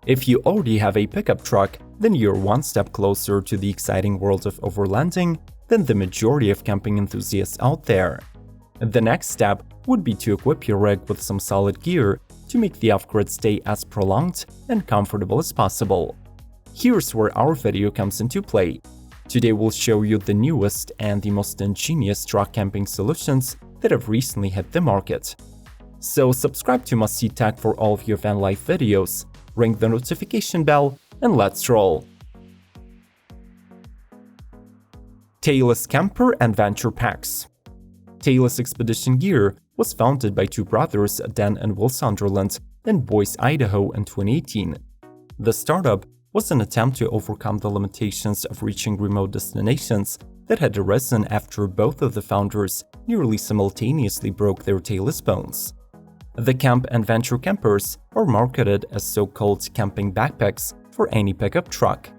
If you already have a pickup truck, then you're one step closer to the exciting world of overlanding than the majority of camping enthusiasts out there. The next step would be to equip your rig with some solid gear to make the off-grid stay as prolonged and comfortable as possible. Here's where our video comes into play. Today we'll show you the newest and the most ingenious truck camping solutions that have recently hit the market. So subscribe to Must See Tech for all of your van life videos, ring the notification bell, and let's roll! Talus Camper and Venture Packs. Talus Expedition Gear was founded by two brothers, Dan and Will Sunderland, in Boise, Idaho in 2018. The startup was an attempt to overcome the limitations of reaching remote destinations that had arisen after both of the founders nearly simultaneously broke their Talus bones. The Camp and Venture campers are marketed as so-called camping backpacks for any pickup truck.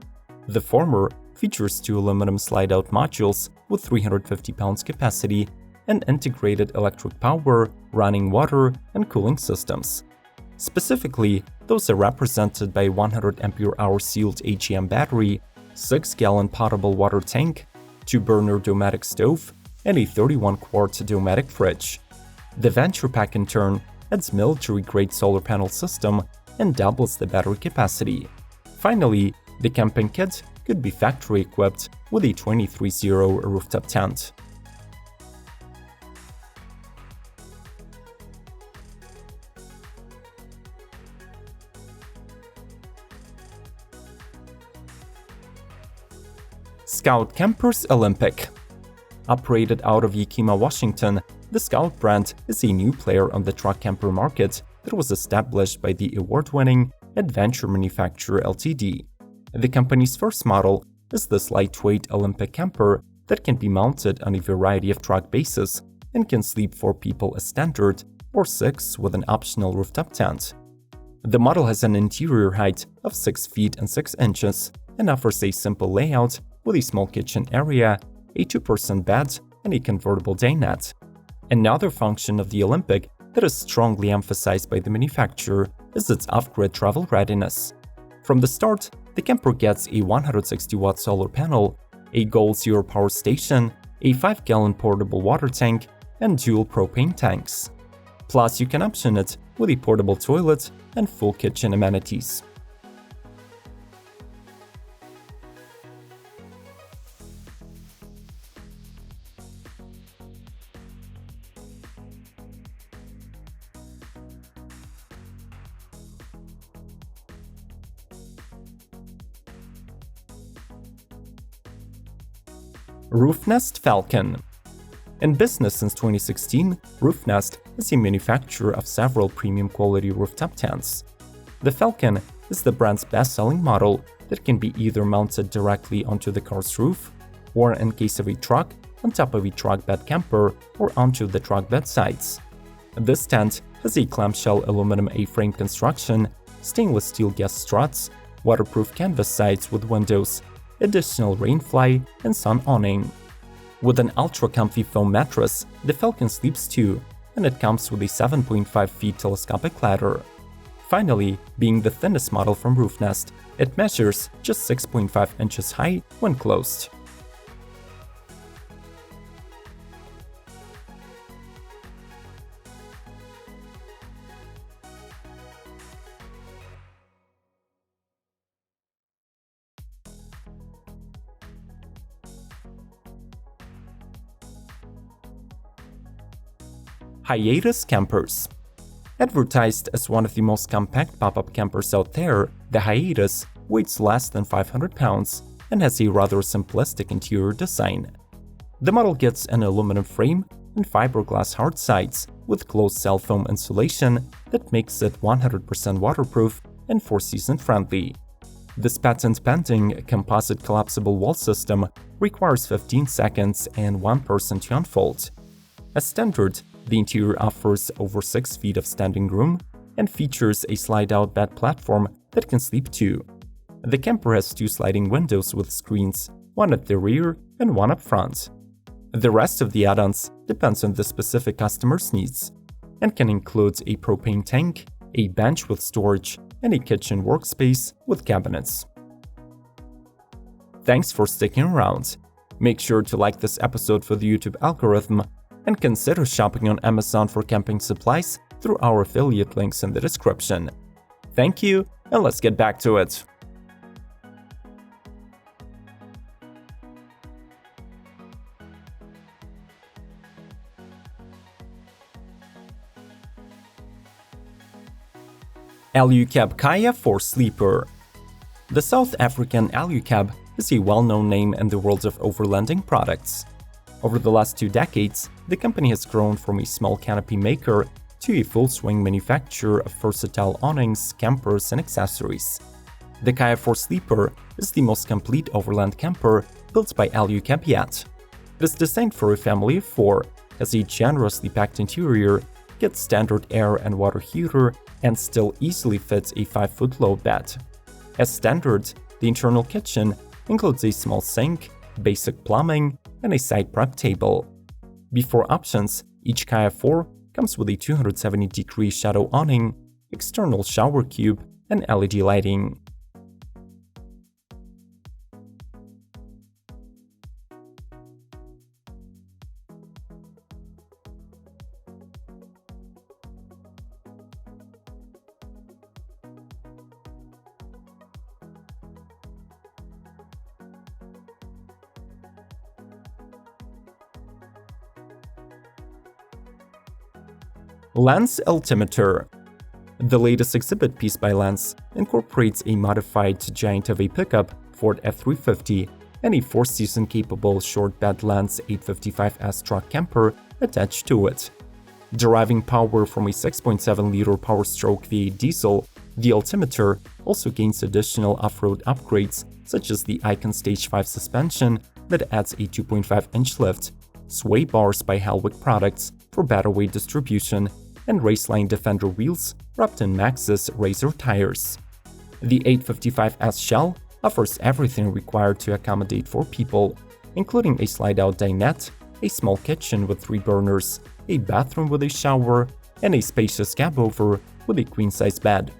The former features two aluminum slide-out modules with 350 pounds capacity and integrated electric power, running water, and cooling systems. Specifically, those are represented by a 100 ampere-hour sealed AGM battery, 6-gallon potable water tank, 2-burner Dometic stove, and a 31-quart Dometic fridge. The Venture Pack in turn adds military-grade solar panel system and doubles the battery capacity. Finally, the camping kit could be factory-equipped with a 23-0 rooftop tent. Scout Campers Olympic. Operated out of Yakima, Washington, the Scout brand is a new player on the truck camper market that was established by the award-winning Adventure Manufacturer Ltd. The company's first model is this lightweight Olympic camper that can be mounted on a variety of truck bases and can sleep 4 people as standard or 6 with an optional rooftop tent. The model has an interior height of 6 feet and 6 inches and offers a simple layout with a small kitchen area, a 2-person bed, and a convertible dinette. Another function of the Olympic that is strongly emphasized by the manufacturer is its off-grid travel readiness. From the start, the camper gets a 160-watt solar panel, a Goal Zero power station, a 5-gallon portable water tank, and dual propane tanks. Plus, you can option it with a portable toilet and full kitchen amenities. Roofnest Falcon. In business since 2016, Roofnest is a manufacturer of several premium quality rooftop tents. The Falcon is the brand's best-selling model that can be either mounted directly onto the car's roof, or in case of a truck, on top of a truck bed camper or onto the truck bed sides. This tent has a clamshell aluminum A-frame construction, stainless steel gas struts, waterproof canvas sides with windows, additional rainfly, and sun awning. With an ultra-comfy foam mattress, the Falcon sleeps 2, and it comes with a 7.5 feet telescopic ladder. Finally, being the thinnest model from Roofnest, it measures just 6.5 inches high when closed. HIATUS campers. Advertised as one of the most compact pop-up campers out there, the HIATUS weighs less than 500 pounds and has a rather simplistic interior design. The model gets an aluminum frame and fiberglass hard sides with closed cell foam insulation that makes it 100% waterproof and four-season friendly. This patent-pending composite collapsible wall system requires 15 seconds and 1 person to unfold. As standard, the interior offers over 6 feet of standing room and features a slide-out bed platform that can sleep 2. The camper has 2 sliding windows with screens, one at the rear and one up front. The rest of the add-ons depends on the specific customer's needs and can include a propane tank, a bench with storage, and a kitchen workspace with cabinets. Thanks for sticking around. Make sure to like this episode for the YouTube algorithm and consider shopping on Amazon for camping supplies through our affiliate links in the description. Thank you, and let's get back to it. ALU-CAB KHAYA for sleeper. The South African ALU-CAB is a well-known name in the world of overlanding products. Over the last 2 decades, the company has grown from a small canopy maker to a full-swing manufacturer of versatile awnings, campers, and accessories. The KHAYA for sleeper is the most complete overland camper built by ALU-CAB yet. It is designed for a family of 4, has a generously packed interior, gets standard air and water heater, and still easily fits a 5-foot load bed. As standard, the internal kitchen includes a small sink, basic plumbing, and a side prep table. Before options, each KHAYA 4 comes with a 270-degree shadow awning, external shower cube, and LED lighting. Lance Altimeter. The latest exhibit piece by Lance incorporates a modified giant of a pickup, Ford F-350, and a 4-season capable short bed Lance 855S truck camper attached to it. Deriving power from a 6.7-liter Power-Stroke V8 diesel, the Altimeter also gains additional off-road upgrades such as the Icon Stage 5 suspension that adds a 2.5-inch lift, sway bars by Hellwig Products for better weight distribution, and Raceline Defender wheels wrapped in Maxxis Razor tires. The 855S shell offers everything required to accommodate 4 people, including a slide-out dinette, a small kitchen with 3 burners, a bathroom with a shower, and a spacious cab-over with a queen-size bed.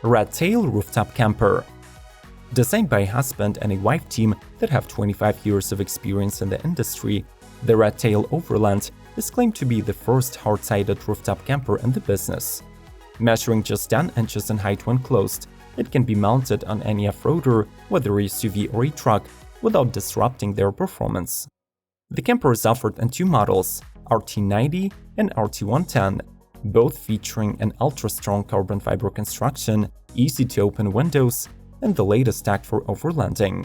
Red Tail Rooftop Camper. Designed by a husband and a wife team that have 25 years of experience in the industry, the Red Tail Overland is claimed to be the first hard-sided rooftop camper in the business. Measuring just 10 inches in height when closed, it can be mounted on any off-roader, whether a SUV or a truck, without disrupting their performance. The camper is offered in 2 models, RT90 and RT110, both featuring an ultra-strong carbon fiber construction, easy-to-open windows, and the latest tech for overlanding.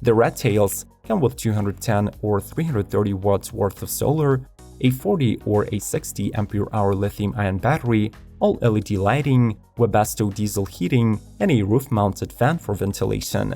The Red Tails come with 210 or 330 watts worth of solar, a 40 or a 60 ampere-hour lithium-ion battery, all LED lighting, Webasto diesel heating, and a roof-mounted fan for ventilation.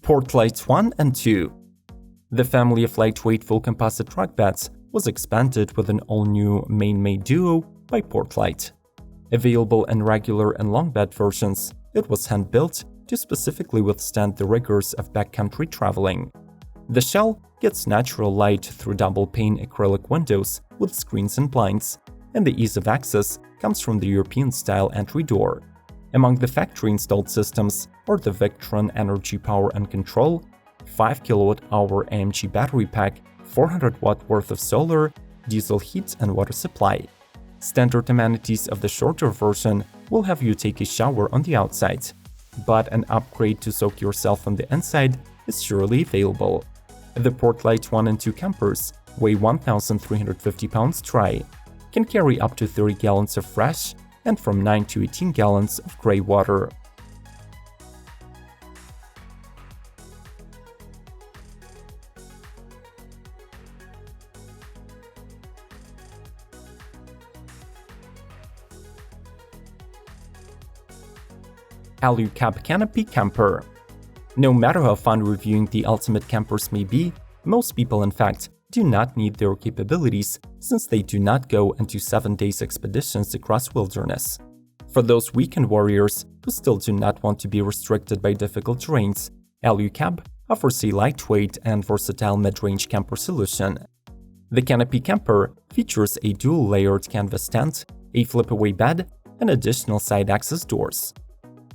PORT-LITE 1 and 2. The family of lightweight full composite truck beds was expanded with an all-new main-made duo by PORT-LITE. Available in regular and long bed versions, it was hand-built to specifically withstand the rigors of backcountry traveling. The shell gets natural light through double-pane acrylic windows with screens and blinds, and the ease of access comes from the European-style entry door. Among the factory-installed systems are the Victron Energy Power and Control, 5 kWh AMG battery pack, 400 watt worth of solar, diesel heat and water supply. Standard amenities of the shorter version will have you take a shower on the outside, but an upgrade to soak yourself on the inside is surely available. The PORT-LITE 1 and 2 campers weigh 1,350 pounds dry, can carry up to 30 gallons of fresh, and from 9 to 18 gallons of gray water. ALU-CAB Canopy Camper. No matter how fun reviewing the ultimate campers may be, most people in fact do not need their capabilities since they do not go into 7-day expeditions across wilderness. For those weekend warriors who still do not want to be restricted by difficult terrains, ALU-CAB offers a lightweight and versatile mid-range camper solution. The Canopy Camper features a dual-layered canvas tent, a flip-away bed, and additional side access doors.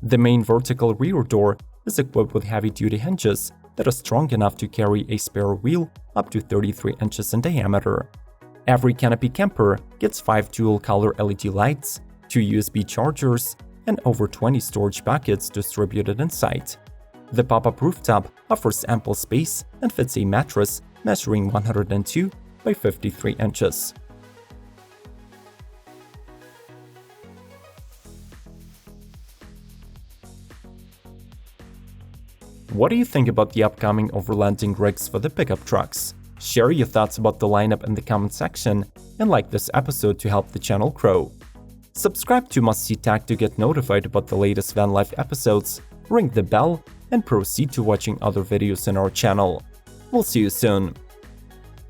The main vertical rear door is equipped with heavy-duty hinges that are strong enough to carry a spare wheel up to 33 inches in diameter. Every Canopy Camper gets 5 dual-color LED lights, 2 USB chargers, and over 20 storage buckets distributed inside. The pop-up rooftop offers ample space and fits a mattress measuring 102 by 53 inches. What do you think about the upcoming overlanding rigs for the pickup trucks? Share your thoughts about the lineup in the comment section and like this episode to help the channel grow. Subscribe to Must See Tech to get notified about the latest van life episodes, ring the bell, and proceed to watching other videos in our channel. We'll see you soon.